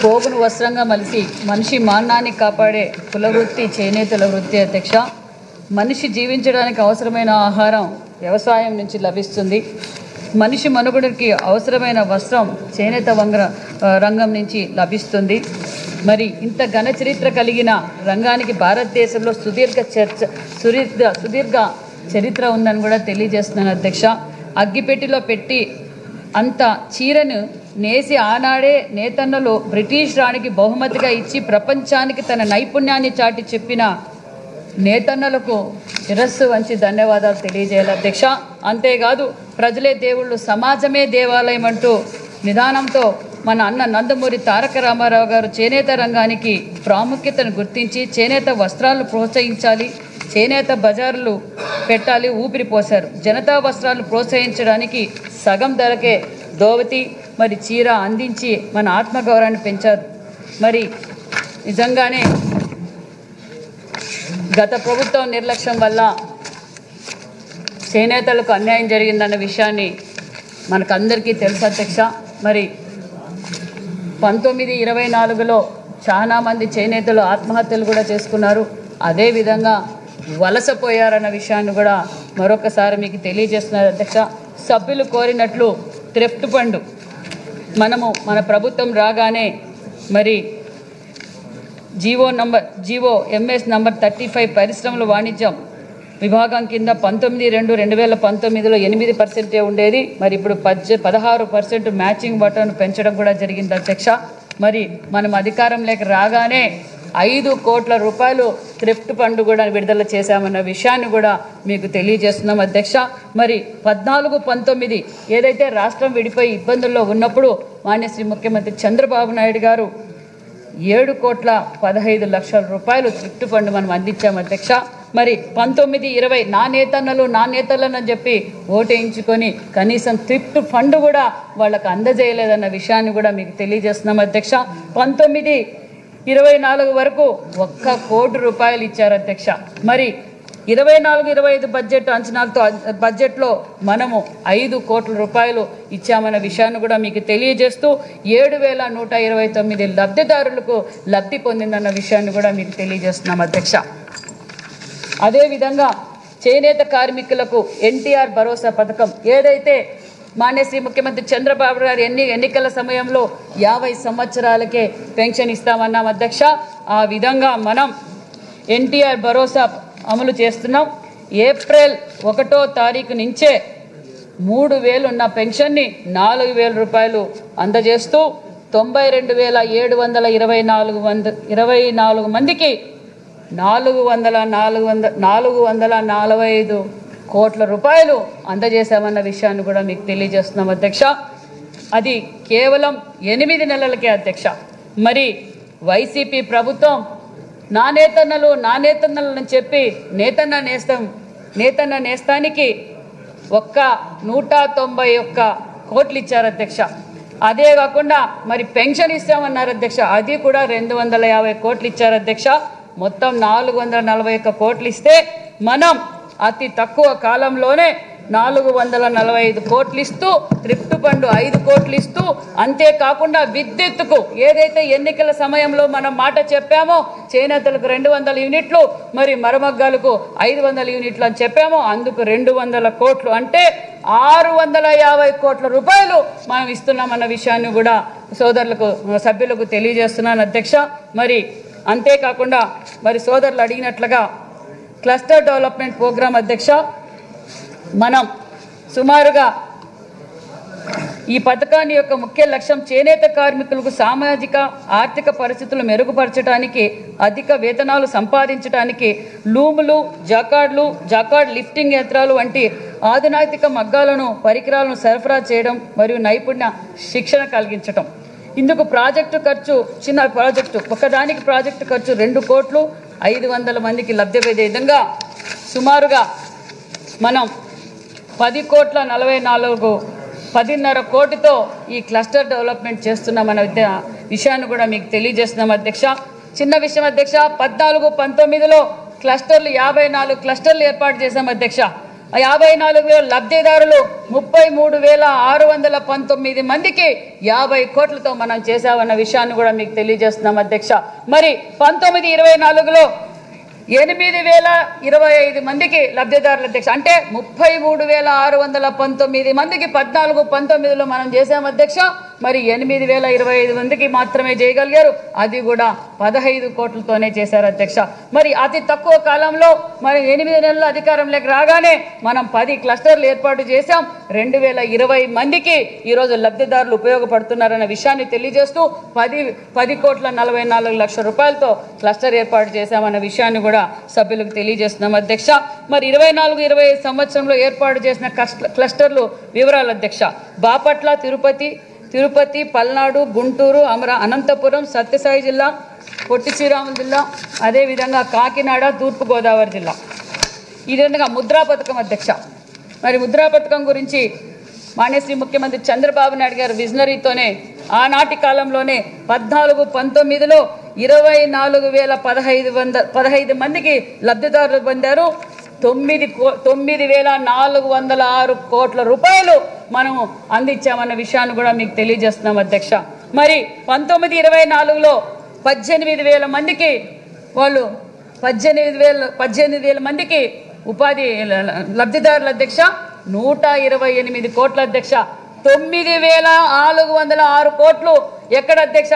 పోగును వస్త్రంగా మలిసి మనిషి మానాన్ని కాపాడే కులవృత్తి చేనేతల వృత్తి అధ్యక్ష. మనిషి జీవించడానికి అవసరమైన ఆహారం వ్యవసాయం నుంచి లభిస్తుంది. మనిషి మనుగడకి అవసరమైన వస్త్రం చేనేత రంగం నుంచి లభిస్తుంది. మరి ఇంత ఘన చరిత్ర కలిగిన రంగానికి భారతదేశంలో సుదీర్ఘ చరిత్ర ఉందని కూడా తెలియజేస్తున్నాను అధ్యక్ష. అగ్గిపెట్టిలో పెట్టి అంత చీరను నేసి ఆనాడే నేతన్నలు బ్రిటిష్ రాణికి బహుమతిగా ఇచ్చి ప్రపంచానికి తన నైపుణ్యాన్ని చాటి చెప్పిన నేతన్నలకు శిరస్సు వంచి ధన్యవాదాలు తెలియజేయాలి అధ్యక్ష. అంతేకాదు ప్రజలే దేవుళ్ళు సమాజమే దేవాలయం అంటూ నిదానంతో మన అన్న నందమూరి తారక రామారావు గారు చేనేత రంగానికి ప్రాముఖ్యతను గుర్తించి చేనేత వస్త్రాలను ప్రోత్సహించాలి, చేనేత బజార్లు పెట్టాలి ఊపిరి పోశారు. జనతా వస్త్రాలు ప్రోత్సహించడానికి సగం ధరకే దోవతి మరి చీర అందించి మన ఆత్మగౌరవాన్ని పెంచారు. మరి నిజంగానే గత ప్రభుత్వం నిర్లక్ష్యం వల్ల చేనేతలకు అన్యాయం జరిగిందన్న విషయాన్ని మనకందరికీ తెలుసు అధ్యక్ష. మరి 1924లో చాలామంది చేనేతలు ఆత్మహత్యలు కూడా చేసుకున్నారు. అదేవిధంగా వలసపోయారన్న విషయాన్ని కూడా మరొకసారి మీకు తెలియజేస్తున్నారు అధ్యక్ష. సభ్యులు కోరినట్లు థ్రిఫ్ట్ ఫండ్ మన ప్రభుత్వం రాగానే మరి జీవో ఎంఎస్ నంబర్ 35 పరిశ్రమల వాణిజ్యం విభాగం కింద 19/2/2019లో 8% ఉండేది. మరి ఇప్పుడు 16% మ్యాచింగ్ బటన్ పెంచడం కూడా జరిగింది అధ్యక్ష. మరి మనం అధికారంలోకి రాగానే 5 కోట్ల రూపాయలు థ్రిఫ్ట్ ఫండ్ కూడా విడుదల చేశామన్న విషయాన్ని కూడా మీకు తెలియజేస్తున్నాం అధ్యక్ష. మరి 14-19 ఏదైతే రాష్ట్రం విడిపోయి ఇబ్బందుల్లో ఉన్నప్పుడు మాన్యశ్రీ ముఖ్యమంత్రి చంద్రబాబు నాయుడు గారు 7,15,00,000 రూపాయలు థ్రిఫ్ట్ ఫండ్ మనం అందించాం అధ్యక్ష. మరి 19-20 నా నేతలను చెప్పి ఓటేయించుకొని కనీసం థ్రిఫ్ట్ ఫండ్ కూడా వాళ్ళకు అందజేయలేదన్న విషయాన్ని కూడా మీకు తెలియజేస్తున్నాం అధ్యక్ష. 19-24 వరకు 1 కోటి రూపాయలు ఇచ్చారు అధ్యక్ష. మరి 24-25 బడ్జెట్ అంచనాలతో బడ్జెట్లో మనము 5 కోట్ల రూపాయలు ఇచ్చామన్న విషయాన్ని కూడా మీకు తెలియజేస్తూ 7,129 లబ్ధిదారులకు లబ్ధి పొందిందన్న విషయాన్ని కూడా మీకు తెలియజేస్తున్నాం అధ్యక్ష. అదేవిధంగా చేనేత కార్మికులకు ఎన్టీఆర్ భరోసా పథకం ఏదైతే మాన్యశ్రీ ముఖ్యమంత్రి చంద్రబాబు గారు ఎన్నికల సమయంలో 50 సంవత్సరాలకే పెన్షన్ ఇస్తామన్నాం అధ్యక్ష. ఆ విధంగా మనం ఎన్టీఆర్ భరోసా అమలు చేస్తున్నాం. ఏప్రిల్ 1వ తారీఖు నుంచే 3,000 ఉన్న పెన్షన్ని 4,000 రూపాయలు అందజేస్తూ 92,724 మందికి 445 కోట్ల రూపాయలు అందజేశామన్న విషయాన్ని కూడా మీకు తెలియజేస్తున్నాం అధ్యక్ష. అది కేవలం 8 నెలలకే అధ్యక్ష. మరి వైసీపీ ప్రభుత్వం నా నేతన్నలను చెప్పి నేతన్న నేస్తానికి 191 కోట్లు ఇచ్చారు అధ్యక్ష. అదే కాకుండా మరి పెన్షన్ ఇస్తామన్నారు అధ్యక్ష. అది కూడా 250 కోట్లు ఇచ్చారు అధ్యక్ష. మొత్తం 441 కోట్లు ఇస్తే మనం అతి తక్కువ కాలంలోనే 445 కోట్లు ఇస్తూ థ్రిఫ్ట్ ఫండ్ 5 కోట్లు ఇస్తూ అంతేకాకుండా విద్యుత్తుకు ఏదైతే ఎన్నికల సమయంలో మనం మాట చెప్పామో చేనేతలకు 200 యూనిట్లు మరి మరమగ్గాలకు 500 యూనిట్లు అని చెప్పామో అందుకు 200 కోట్లు అంటే 650 కోట్ల రూపాయలు మనం ఇస్తున్నామన్న విషయాన్ని కూడా సభ్యులకు తెలియజేస్తున్నాను అధ్యక్ష. మరి అంతేకాకుండా మరి సోదరులు అడిగినట్లుగా క్లస్టర్ డెవలప్మెంట్ ప్రోగ్రాం అధ్యక్ష, మనం సుమారుగా ఈ పథకాన్ని యొక్క ముఖ్య లక్ష్యం చేనేత కార్మికులకు సామాజిక ఆర్థిక పరిస్థితులు మెరుగుపరచడానికి, అధిక వేతనాలు సంపాదించడానికి లూములు, జాకార్డ్ లిఫ్టింగ్ యంత్రాలు వంటి ఆధునాతిక మగ్గాలను పరికరాలను సరఫరా చేయడం మరియు నైపుణ్య శిక్షణ కలిగించడం. ఇందుకు ప్రాజెక్టు ఖర్చు చిన్న ప్రాజెక్టు ఒకదానికి ప్రాజెక్టు ఖర్చు 2 కోట్లు 500 మందికి లబ్ధిపోయే విధంగా సుమారుగా మనం 10,44,10.5 కోటితో ఈ క్లస్టర్ డెవలప్మెంట్ చేస్తున్నామన్న విషయాన్ని కూడా మీకు తెలియజేస్తున్నాం అధ్యక్ష. చిన్న విషయం అధ్యక్ష, 14-19లో క్లస్టర్లు 54 క్లస్టర్లు ఏర్పాటు చేశాం అధ్యక్ష. 54,000 లబ్ధిదారులు 33,619 మందికి 50 కోట్లతో మనం చేశామన్న విషయాన్ని కూడా మీకు తెలియజేస్తున్నాం అధ్యక్ష. మరి 19-24లో 8,025 మందికి లబ్ధిదారుల అధ్యక్ష, అంటే 33,619 మందికి 14-19లో మనం చేసాం అధ్యక్ష. మరి 8,025 మందికి మాత్రమే చేయగలిగారు, అది కూడా 15 కోట్లతోనే చేశారు అధ్యక్ష. మరి అతి తక్కువ కాలంలో మరి 8 నెలల అధికారంలోకి రాగానే మనం 10 క్లస్టర్లు ఏర్పాటు చేశాం. 2,020 మందికి ఈరోజు లబ్ధిదారులు ఉపయోగపడుతున్నారన్న విషయాన్ని తెలియజేస్తూ 10,44 లక్షల రూపాయలతో క్లస్టర్ ఏర్పాటు చేశామన్న విషయాన్ని కూడా సభ్యులకు తెలియజేస్తున్నాం అధ్యక్ష. మరి 24-25 సంవత్సరంలో ఏర్పాటు చేసిన క్లస్టర్లు వివరాలు అధ్యక్ష. బాపట్ల, తిరుపతి, పల్నాడు, గుంటూరు, అనంతపురం, సత్యసాయి జిల్లా, పొట్టి శ్రీరాములు జిల్లా, అదేవిధంగా కాకినాడ, తూర్పుగోదావరి జిల్లా. ఈ విధంగా ముద్రా పథకం అధ్యక్ష. మరి ముద్రా పథకం గురించి మాన్యశ్రీ ముఖ్యమంత్రి చంద్రబాబు నాయుడు గారు విజనరీతోనే ఆనాటి కాలంలోనే 14-19లో 24,15 మందికి లబ్ధిదారులు పొందారు. 9,406 కోట్ల రూపాయలు మనము అందించామన్న విషయాన్ని కూడా మీకు తెలియజేస్తున్నాం అధ్యక్ష. మరి 19-24లో 18,000 మందికి వాళ్ళు 18,000 మందికి ఉపాధి లబ్ధిదారుల అధ్యక్ష. 128 కోట్ల అధ్యక్ష. 9,406 కోట్లు ఎక్కడ అధ్యక్ష?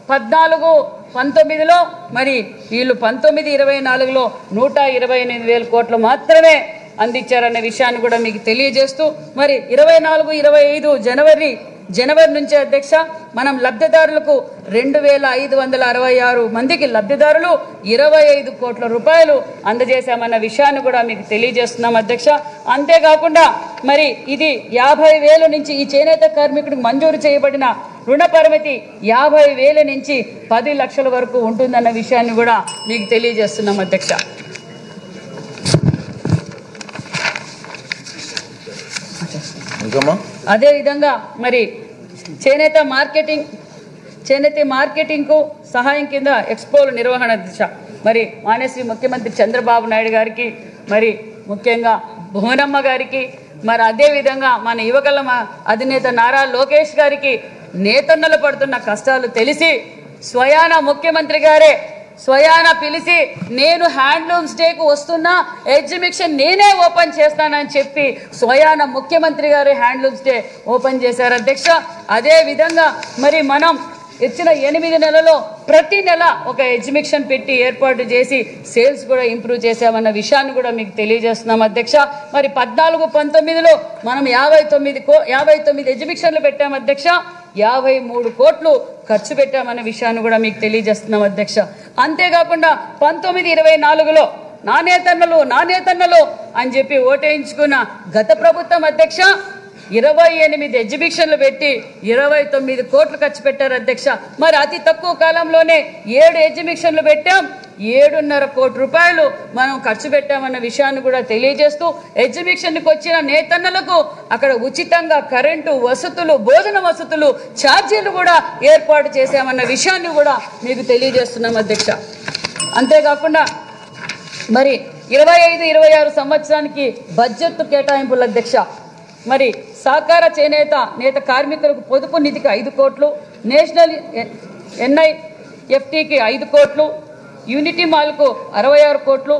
14-19లో మరి వీళ్ళు 19-24లో 128,000 కోట్లు మాత్రమే అందించారనే విషయాన్ని కూడా మీకు తెలియజేస్తూ మరి 24-25 జనవరి నుంచే అధ్యక్ష మనం లబ్ధిదారులకు 2,566 మందికి లబ్ధిదారులు 25 కోట్ల రూపాయలు అందజేశామన్న విషయాన్ని కూడా మీకు తెలియజేస్తున్నాం అధ్యక్ష. అంతేకాకుండా మరి ఇది 50,000 నుంచి ఈ చేనేత కార్మికుడికి మంజూరు చేయబడిన రుణ పరిమితి 50,000 నుంచి 10 లక్షల వరకు ఉంటుందన్న విషయాన్ని కూడా మీకు తెలియజేస్తున్నాం అధ్యక్ష. అదేవిధంగా మరి చేనేత మార్కెటింగ్కు సహాయం కింద ఎక్స్పోల నిర్వహణ దిశ మరి మాన్యశ్రీ ముఖ్యమంత్రి చంద్రబాబు నాయుడు గారికి మరి ముఖ్యంగా భువనమ్మ గారికి మరి అదేవిధంగా మన యువకుల అధినేత నారా లోకేష్ గారికి నేతన్నలు పడుతున్న కష్టాలు తెలిసి స్వయాన ముఖ్యమంత్రి గారే స్వయాన పిలిచి నేను హ్యాండ్లూమ్స్ డేకు వస్తున్నా, ఎగ్జిబిషన్ నేనే ఓపెన్ చేస్తానని చెప్పి స్వయాన ముఖ్యమంత్రి గారు హ్యాండ్లూమ్స్ డే ఓపెన్ చేశారు అధ్యక్ష. అదేవిధంగా మరి మనం ఇచ్చిన 8 నెలలో ప్రతి నెల ఒక ఎగ్జిబిషన్ పెట్టి ఏర్పాటు చేసి సేల్స్ కూడా ఇంప్రూవ్ చేసామన్న విషయాన్ని కూడా మీకు తెలియజేస్తున్నాం అధ్యక్ష. మరి 14-19లో మనం 59 ఎగ్జిబిషన్లు పెట్టాం అధ్యక్ష. 53 కోట్లు ఖర్చు పెట్టామన్న విషయాన్ని కూడా మీకు తెలియజేస్తున్నాం అధ్యక్ష. అంతేకాకుండా 19-24లో నాణ్యతన్నలు అని చెప్పి ఓటేయించుకున్న గత ప్రభుత్వం అధ్యక్ష 28 ఎగ్జిబిషన్లు పెట్టి 29 కోట్లు ఖర్చు పెట్టారు అధ్యక్ష. మరి అతి తక్కువ కాలంలోనే 7 ఎగ్జిబిషన్లు పెట్టాం, 7.5 కోట్ల రూపాయలు మనం ఖర్చు పెట్టామన్న విషయాన్ని కూడా తెలియజేస్తూ ఎగ్జిబిషన్కి వచ్చిన నేతన్నలకు అక్కడ ఉచితంగా కరెంటు వసతులు, భోజన వసతులు, ఛార్జీలు కూడా ఏర్పాటు చేశామన్న విషయాన్ని కూడా మీకు తెలియజేస్తున్నాం అధ్యక్ష. అంతేకాకుండా మరి 25-26 సంవత్సరానికి బడ్జెట్ కేటాయింపుల అధ్యక్ష. మరి సహకార నేత కార్మికులకు పొదుపు నిధికి 5 కోట్లు, నేషనల్ NIFTకి 5 కోట్లు, యూనిటీ మాల్కు 66 కోట్లు,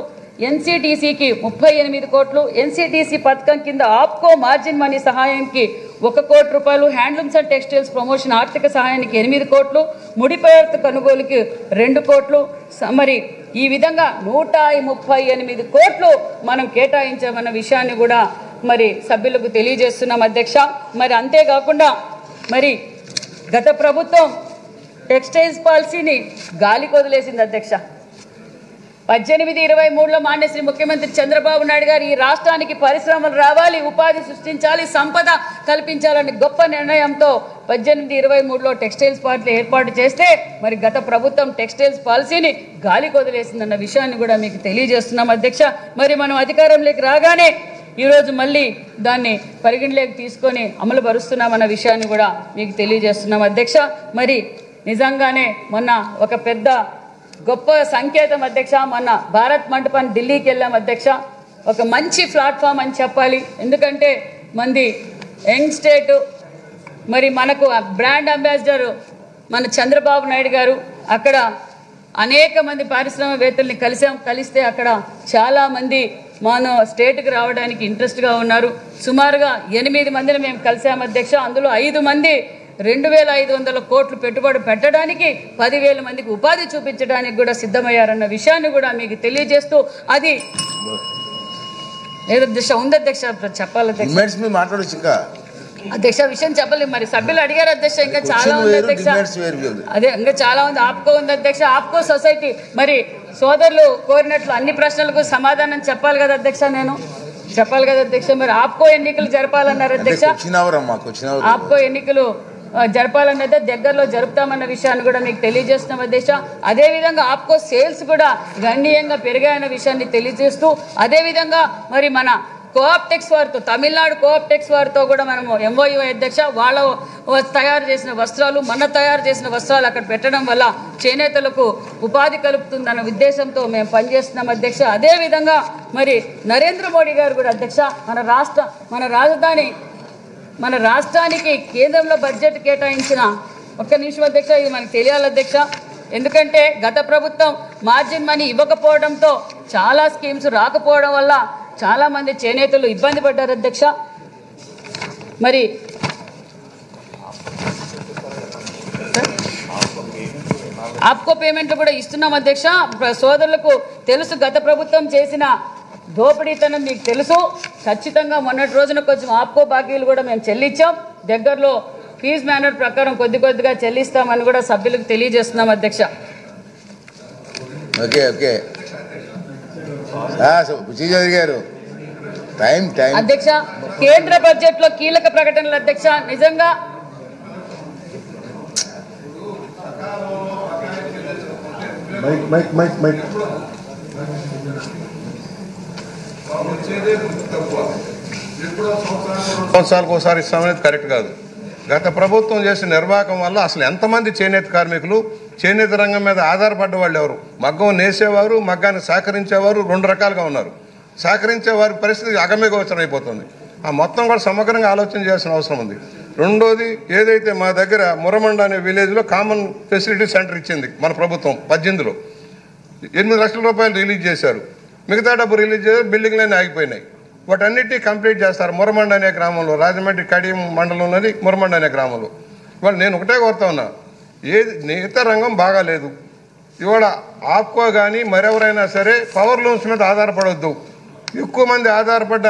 NCTCకి 38 కోట్లు, NCTC పథకం కింద ఆప్కో మార్జిన్ మనీ సహాయానికి 1 కోటి రూపాయలు, హ్యాండ్లూమ్స్ అండ్ టెక్స్టైల్స్ ప్రమోషన్ ఆర్థిక సహాయానికి 8 కోట్లు, ముడి పదార్థ కొనుగోలుకి 2 కోట్లు, మరి ఈ విధంగా 138 కోట్లు మనం కేటాయించామన్న విషయాన్ని కూడా మరి సభ్యులకు తెలియజేస్తున్నాం అధ్యక్ష. మరి అంతేకాకుండా మరి గత ప్రభుత్వం టెక్స్టైల్స్ పాలసీని గాలికి వదిలేసింది అధ్యక్ష. 18-23లో మాన్యశ్రీ ముఖ్యమంత్రి చంద్రబాబు నాయుడు గారు ఈ రాష్ట్రానికి పరిశ్రమలు రావాలి, ఉపాధి సృష్టించాలి, సంపద కల్పించాలని గొప్ప నిర్ణయంతో 18-23లో టెక్స్టైల్స్ పాలసీ ఏర్పాటు చేస్తే మరి గత ప్రభుత్వం టెక్స్టైల్స్ పాలసీని గాలికి వదిలేసిందన్న విషయాన్ని కూడా మీకు తెలియజేస్తున్నాం అధ్యక్ష. మరి మనం అధికారంలోకి రాగానే ఈరోజు మళ్ళీ దాన్ని పరిగణలోకి తీసుకొని అమలు పరుస్తున్నామన్న విషయాన్ని కూడా మీకు తెలియజేస్తున్నాం అధ్యక్ష. మరి నిజంగానే మొన్న ఒక పెద్ద గొప్ప సంకేతం అధ్యక్ష. మొన్న భారత్ మంటపాన్ని ఢిల్లీకి వెళ్ళాం అధ్యక్ష. ఒక మంచి ప్లాట్ఫామ్ అని చెప్పాలి. ఎందుకంటే మంది యంగ్ స్టేటు, మరి మనకు బ్రాండ్ అంబాసిడర్ మన చంద్రబాబు నాయుడు గారు, అక్కడ అనేక మంది పారిశ్రామికవేత్తల్ని కలిస్తే అక్కడ చాలామంది మన స్టేట్కి రావడానికి ఇంట్రెస్ట్గా ఉన్నారు. సుమారుగా 8 మందిని మేము కలిసాము అధ్యక్ష. అందులో 5 మంది 2500 కోట్లు పెట్టుబడి పెట్టడానికి 10,000 మందికి ఉపాధి చూపించడానికి కూడా సిద్ధమయ్యారన్న విషయాన్ని కూడా మీకు తెలియజేస్తూ, అది లేదు అధ్యక్ష, ఉంది అధ్యక్ష, చెప్పాలి అధ్యక్ష విషయం చెప్పలేదు. మరి సభ్యులు అడిగారు అధ్యక్ష, ఇంకా చాలా ఉంది అధ్యక్ష. అదే ఇంకా చాలా ఉంది. ఆప్కో ఉంది అధ్యక్ష, ఆప్కో సొసైటీ. మరి సోదరులు కోరినట్లు అన్ని ప్రశ్నలకు సమాధానం చెప్పాలి కదా అధ్యక్ష, నేను చెప్పాలి కదా అధ్యక్ష. మరి ఆప్కో ఎన్నికలు జరపాలన్నారు అధ్యక్ష. ఆప్కో ఎన్నికలు జరపాలన్నదే దగ్గరలో జరుపుతామన్న విషయాన్ని కూడా మీకు తెలియజేస్తున్నాం అధ్యక్ష. అదేవిధంగా ఆప్కో సేల్స్ కూడా గణనీయంగా పెరిగాయన్న విషయాన్ని తెలియజేస్తూ, అదేవిధంగా మరి మన కోఆప్టెక్స్ వారితో, తమిళనాడు కోఆప్టెక్స్ వారితో కూడా మనము ఎంఓయూ అధ్యక్ష, వాళ్ళ తయారు చేసిన వస్త్రాలు, మన తయారు చేసిన వస్త్రాలు అక్కడ పెట్టడం వల్ల చేనేతలకు ఉపాధి కలుపుతుందన్న ఉద్దేశంతో మేము పనిచేస్తున్నాం అధ్యక్ష. అదేవిధంగా మరి నరేంద్ర మోడీ గారు కూడా అధ్యక్ష, మన రాష్ట్రానికి కేంద్రంలో బడ్జెట్ కేటాయించిన, ఒక్క నిమిషం అధ్యక్ష, ఇది మనకు తెలియాలి అధ్యక్ష. ఎందుకంటే గత ప్రభుత్వం మార్జిన్ మనీ ఇవ్వకపోవడంతో చాలా స్కీమ్స్ రాకపోవడం వల్ల చాలామంది చేనేతలు ఇబ్బంది పడ్డారు అధ్యక్ష. మరి ఆప్కో పేమెంట్లు కూడా ఇస్తున్నాం అధ్యక్ష. సోదరులకు తెలుసు, గత ప్రభుత్వం చేసిన దోపిడీతనం మీకు తెలుసు. ఖచ్చితంగా మొన్నటి రోజున కొంచెం ఆప్కో బాకీలు కూడా మేము చెల్లించాం. దగ్గరలో ఫీజ్ మేనర్ ప్రకారం కొద్దిగా చెల్లిస్తామని కూడా సభ్యులకు తెలియజేస్తున్నాం అధ్యక్ష. అధ్యక్ష, కేంద్ర బడ్జెట్ లో కీలక ప్రకటనలు అధ్యక్ష. నిజంగా సంవత్సరాలకు ఒకసారి ఇస్తామనేది కరెక్ట్ కాదు. గత ప్రభుత్వం చేసిన నిర్వాహకం వల్ల అసలు ఎంతమంది చేనేత కార్మికులు, చేనేత రంగం మీద ఆధారపడ్డ వాళ్ళు ఎవరు, మగ్గం నేసేవారు, మగ్గాన్ని సహకరించేవారు 2 రకాలుగా ఉన్నారు. సహకరించే వారి పరిస్థితి అగమ్యగోచరం అయిపోతుంది. ఆ మొత్తం కూడా సమగ్రంగా ఆలోచన చేయాల్సిన అవసరం ఉంది. రెండోది, ఏదైతే మా దగ్గర మురమండ అనే విలేజ్లో కామన్ ఫెసిలిటీ సెంటర్ ఇచ్చింది మన ప్రభుత్వం 18లో 8 లక్షల రూపాయలు రిలీజ్ చేశారు. మిగతా డబ్బు రిలీజ్ చేశారు, బిల్డింగ్లన్నీ ఆగిపోయినాయి. వాటన్నిటినీ కంప్లీట్ చేస్తారు మురమండ అనే గ్రామంలో, రాజమండ్రి కడియం మండలంలోని మురమండ అనే గ్రామంలో. ఇవాళ నేను ఒకటే కోరుతా ఉన్నా, నేత రంగం బాగాలేదు. ఇవాళ ఆప్కో కానీ మరెవరైనా సరే పవర్ లూమ్స్ మీద ఆధారపడవద్దు. ఎక్కువ మంది ఆధారపడ్డ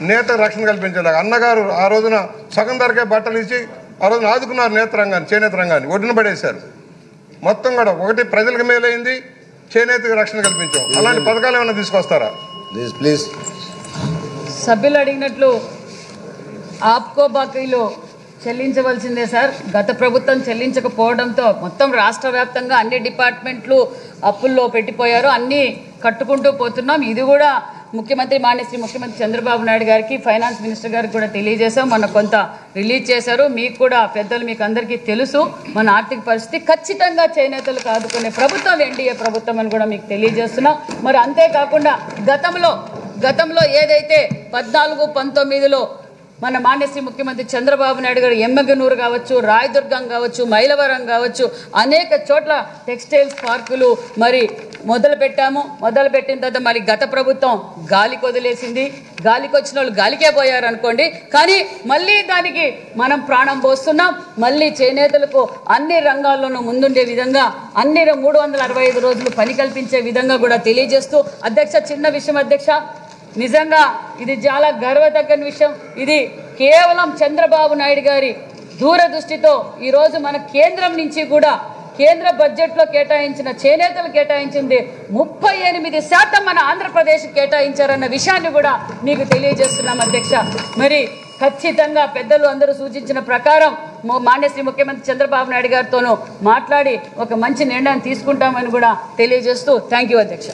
నేత రక్షణ కల్పించేలాగా అన్నగారు ఆ రోజున సగం ధరకే బట్టలు ఇచ్చి ఆ రోజున ఆదుకున్నారు చేనేత రంగాన్ని ఒడ్డున పడేశారు. మొత్తం కూడా ఒకటి ప్రజలకు మేలైంది, చేనేతకు రక్షణ కల్పించాం. అలాంటి పథకాలు ఏమైనా తీసుకొస్తారా? ప్లీజ్. సభ్యులు అడిగినట్లు ఆప్కో బాకీలు చెల్లించవలసిందే సార్. గత ప్రభుత్వం చెల్లించకపోవడంతో మొత్తం రాష్ట్ర వ్యాప్తంగా అన్ని డిపార్ట్మెంట్లు అప్పుల్లో పెట్టిపోయారు. అన్నీ కట్టుకుంటూ పోతున్నాం. ఇది కూడా మాన్యశ్రీ ముఖ్యమంత్రి చంద్రబాబు నాయుడు గారికి, ఫైనాన్స్ మినిస్టర్ గారికి కూడా తెలియజేశాం. మొన్న కొంత రిలీజ్ చేశారు. మీకు కూడా పెద్దలు, మీకు అందరికీ తెలుసు మన ఆర్థిక పరిస్థితి. ఖచ్చితంగా చేనేతలకు ఆదుకునే ప్రభుత్వం ఎన్డీఏ ప్రభుత్వం అని కూడా మీకు తెలియజేస్తున్నాం. మరి అంతేకాకుండా గతంలో ఏదైతే 14-19లో మన మాన్యశ్రీ ముఖ్యమంత్రి చంద్రబాబు నాయుడు గారు ఎమ్మెగనూరు కావచ్చు, రాయదుర్గం కావచ్చు, మైలవరం కావచ్చు, అనేక చోట్ల టెక్స్టైల్స్ పార్కులు మరి మొదలుపెట్టిన తర్వాత మరి గత ప్రభుత్వం గాలికి వదిలేసింది. గాలికి వచ్చిన వాళ్ళు గాలికే పోయారు అనుకోండి. కానీ మళ్ళీ దానికి మనం ప్రాణం పోస్తున్నాం. మళ్ళీ చేనేతలకు అన్ని రంగాల్లోనూ ముందుండే విధంగా, అన్ని 365 రోజులు పని కల్పించే విధంగా కూడా తెలియజేస్తూ, అధ్యక్ష చిన్న విషయం అధ్యక్ష, నిజంగా ఇది చాలా గర్వదగ్గని విషయం. ఇది కేవలం చంద్రబాబు నాయుడు గారి దూరదృష్టితో ఈరోజు మన కేంద్రం నుంచి కూడా కేంద్ర బడ్జెట్లో కేటాయించిన చేనేతలు కేటాయించింది 38% మన ఆంధ్రప్రదేశ్ కేటాయించారన్న విషయాన్ని కూడా మీకు తెలియజేస్తున్నాం అధ్యక్ష. మరి ఖచ్చితంగా పెద్దలు అందరూ సూచించిన ప్రకారం మాన్యశ్రీ ముఖ్యమంత్రి చంద్రబాబు నాయుడు గారితోనూ మాట్లాడి ఒక మంచి నిర్ణయం తీసుకుంటామని కూడా తెలియజేస్తూ థ్యాంక్ యూ అధ్యక్ష.